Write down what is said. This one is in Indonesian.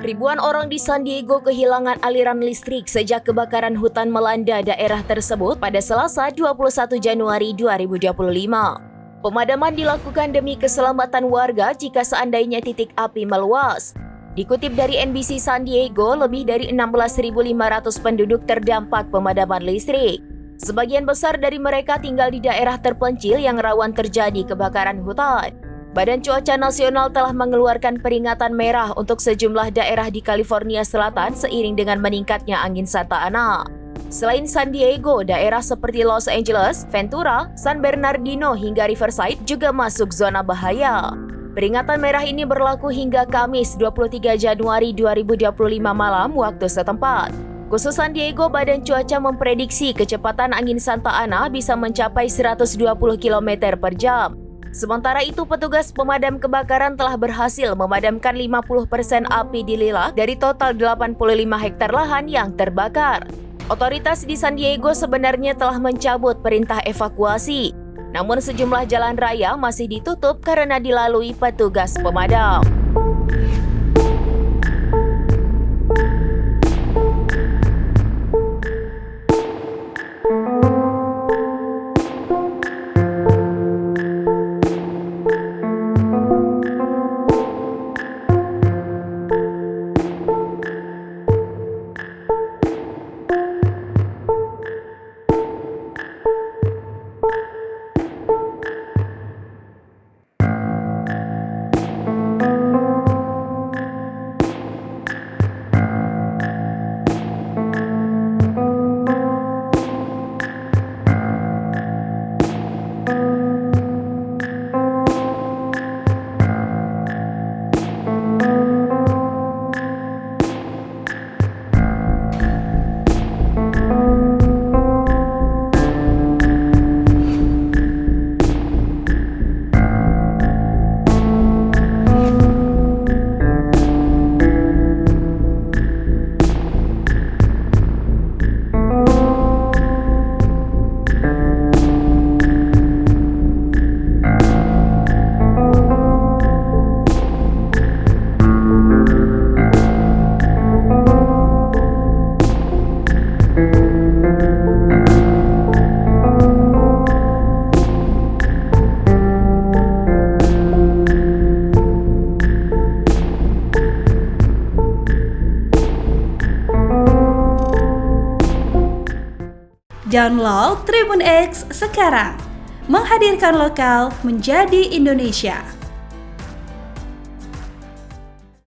Ribuan orang di San Diego kehilangan aliran listrik sejak kebakaran hutan melanda daerah tersebut pada Selasa 21 Januari 2025. Pemadaman dilakukan demi keselamatan warga jika seandainya titik api meluas. Dikutip dari NBC San Diego, lebih dari 16.500 penduduk terdampak pemadaman listrik. Sebagian besar dari mereka tinggal di daerah terpencil yang rawan terjadi kebakaran hutan. Badan Cuaca Nasional telah mengeluarkan peringatan merah untuk sejumlah daerah di California Selatan seiring dengan meningkatnya angin Santa Ana. Selain San Diego, daerah seperti Los Angeles, Ventura, San Bernardino hingga Riverside juga masuk zona bahaya. Peringatan merah ini berlaku hingga Kamis 23 Januari 2025 malam waktu setempat. Khusus San Diego, Badan Cuaca memprediksi kecepatan angin Santa Ana bisa mencapai 120 km per jam. Sementara itu, petugas pemadam kebakaran telah berhasil memadamkan 50% api di Lilac dari total 85 hektar lahan yang terbakar. Otoritas di San Diego sebenarnya telah mencabut perintah evakuasi. Namun sejumlah jalan raya masih ditutup karena dilalui petugas pemadam. Download Tribun X sekarang, menghadirkan lokal menjadi Indonesia.